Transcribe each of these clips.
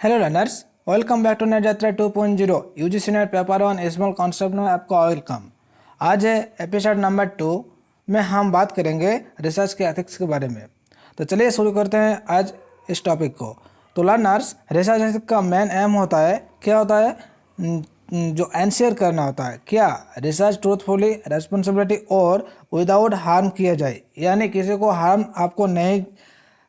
Hello learners, welcome back to net Yatra 2.0 UGC NET paper 1 small concept में आपका welcome. आज है एपिसोड नंबर 2 में हम बात करेंगे रिसर्च के एथिक्स के बारे में। तो चलिए शुरू करते हैं आज इस टॉपिक को। तो लर्नर्स, रिसर्च एथिक्स का मेन एम होता है, क्या होता है, जो एंश्योर करना होता है क्या रिसर्च ट्रूथफुली, रेस्पॉन्सिबिलिटी और विदाउट हार्म किया जाए, यानी किसी को हार्म आपको नहीं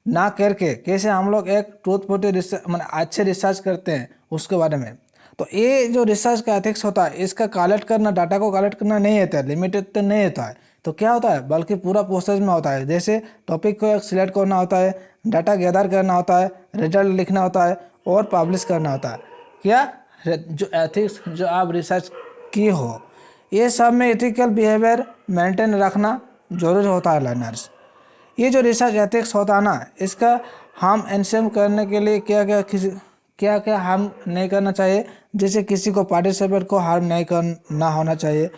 ना करके कैसे हम लोग एक ट्रूथफुल रिसर्च अच्छे रिसर्च करते हैं उसके बारे में। तो ये जो रिसर्च का एथिक्स होता है, इसका कलेक्ट करना, डाटा को कलेक्ट करना नहीं होता है, लिमिटेड तो नहीं होता है। तो क्या होता है, बल्कि पूरा प्रोसेस में होता है। जैसे टॉपिक को सिलेक्ट करना होता है, डाटा गैदर करना होता है, रिजल्ट लिखना होता है और पब्लिश करना होता है। क्या जो एथिक्स जो आप रिसर्च की हो, ये सब में एथिकल बिहेवियर मेंटेन रखना जरूरी होता है लर्नर्स। ये जो रिसर्च एथिक्स होता है ना, इसका हार्म एंश्योर करने के लिए क्या क्या हार्म नहीं करना चाहिए। जैसे किसी को पार्टिसिपेट को हार्म नहीं करना होना चाहिए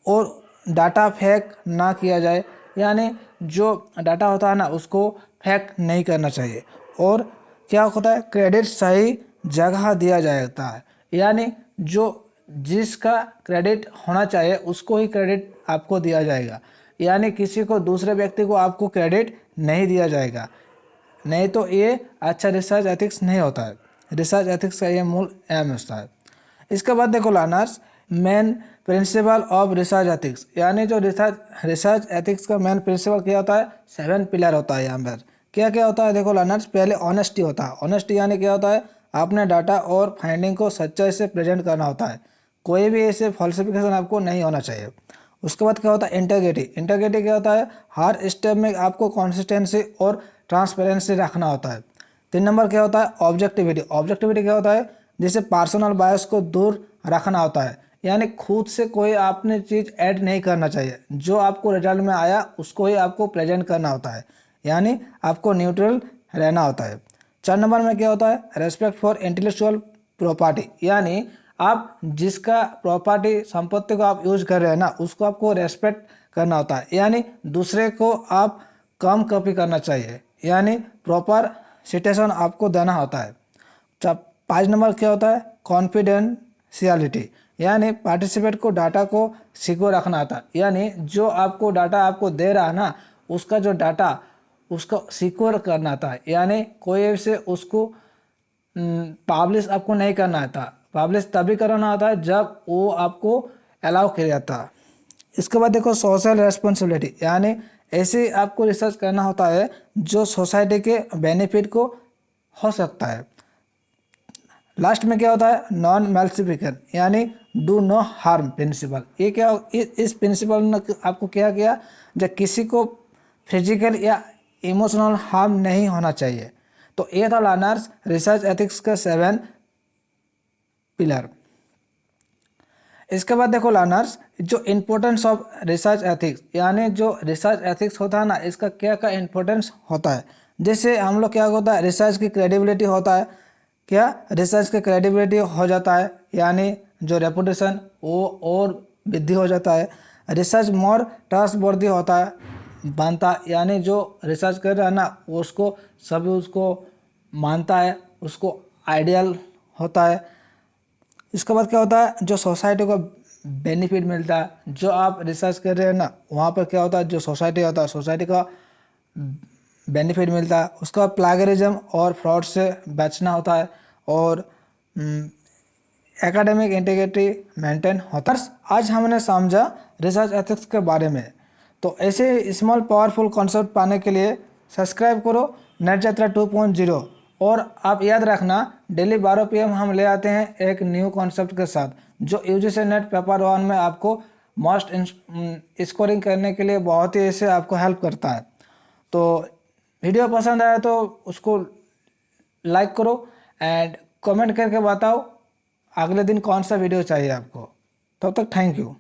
और डाटा फेक ना किया जाए, यानी जो डाटा होता है ना उसको फेक नहीं करना चाहिए। और क्या होता है, क्रेडिट सही जगह दिया जाता है, यानी जो जिसका क्रेडिट होना चाहिए उसको ही क्रेडिट आपको दिया जाएगा, यानी किसी को दूसरे व्यक्ति को आपको क्रेडिट नहीं दिया जाएगा। नहीं तो ये अच्छा रिसर्च एथिक्स नहीं होता है। रिसर्च एथिक्स का ये मूल एम होता है। इसके बाद देखो learners, main principle of research ethics, यानी जो रिसर्च एथिक्स का मेन प्रिंसिपल क्या होता है, 7 पिलर होता है यहाँ पर। क्या क्या होता है देखो लर्नर्स, पहले ऑनेस्टी होता है। ऑनेस्टी यानी क्या होता है, आपने डाटा और फाइंडिंग को सच्चाई से प्रेजेंट करना होता है, कोई भी ऐसे फॉल्सिफिकेशन आपको नहीं होना चाहिए। उसके बाद क्या होता है, इंटेग्रिटी। इंटेग्रिटी क्या होता है, हर स्टेप में आपको कंसिस्टेंसी और ट्रांसपेरेंसी रखना होता है। 3 नंबर क्या होता है, ऑब्जेक्टिविटी। ऑब्जेक्टिविटी क्या होता है, जैसे पर्सनल बायस को दूर रखना होता है, यानी खुद से कोई आपने चीज़ ऐड नहीं करना चाहिए, जो आपको रिजल्ट में आया उसको ही आपको प्रेजेंट करना होता है, यानी आपको न्यूट्रल रहना होता है। 4 नंबर में क्या होता है, रेस्पेक्ट फॉर इंटेलेक्चुअल प्रॉपर्टी, यानी आप जिसका प्रॉपर्टी संपत्ति को आप यूज कर रहे हैं ना, उसको आपको रेस्पेक्ट करना होता है, यानी दूसरे को आप कम कॉपी करना चाहिए, यानी प्रॉपर सिटेशन आपको देना होता है। 5 नंबर क्या होता है, कॉन्फिडेंशियलिटी, यानी पार्टिसिपेट को डाटा को सिक्योर रखना होता है, यानी जो आपको डाटा आपको दे रहा है ना, उसका जो डाटा उसको सिक्योर करना था, यानी कोई से उसको पब्लिश आपको नहीं करना आता। पब्लिश तभी करना आता है जब वो आपको अलाउ किया जाता है। इसके बाद देखो सोशल रेस्पॉन्सिबिलिटी, यानी ऐसे आपको रिसर्च करना होता है जो सोसाइटी के बेनिफिट को हो सकता है। लास्ट में क्या होता है, नॉन मैल्सिफिकेशन, यानी डू नो हार्म प्रिंसिपल। ये क्या, इस प्रिंसिपल ने आपको क्या किया, जब किसी को फिजिकल या इमोशनल हार्म नहीं होना चाहिए। तो ये था लर्नर्स रिसर्च एथिक्स का 7 पिलर। इसके बाद देखो लर्नर्स, जो इम्पोर्टेंस ऑफ रिसर्च एथिक्स, यानी जो रिसर्च एथिक्स होता है ना, इसका क्या क्या इम्पोर्टेंस होता है। जैसे हम लोग क्या होता है, रिसर्च की क्रेडिबिलिटी होता है। क्या रिसर्च की क्रेडिबिलिटी हो जाता है, यानी जो रेपुटेशन वो और वृद्धि हो जाता है। रिसर्च मोर ट्रस्टवर्दी होता है, बनता है, यानी जो रिसर्च कर रहा है ना उसको सभी उसको मानता है, उसको आइडियल होता है। इसके बाद क्या होता है, जो सोसाइटी को बेनिफिट मिलता है, जो आप रिसर्च कर रहे हैं ना वहाँ पर क्या होता है, जो सोसाइटी होता है सोसाइटी का बेनिफिट मिलता है। उसका प्लागरिज्म और फ्रॉड से बचना होता है और एकेडमिक इंटीग्रिटी मेंटेन होता है। आज हमने समझा रिसर्च एथिक्स के बारे में। तो ऐसे स्मॉल पावरफुल कॉन्सेप्ट पाने के लिए सब्सक्राइब करो नेट यात्रा 2.0। और आप याद रखना, डेली 12 PM हम ले आते हैं एक न्यू कॉन्सेप्ट के साथ, जो यूजीसी नेट पेपर 1 में आपको मस्ट स्कोरिंग करने के लिए बहुत ही ऐसे आपको हेल्प करता है। तो वीडियो पसंद आया तो उसको लाइक करो एंड कमेंट करके बताओ अगले दिन कौन सा वीडियो चाहिए आपको। तब तक थैंक यू।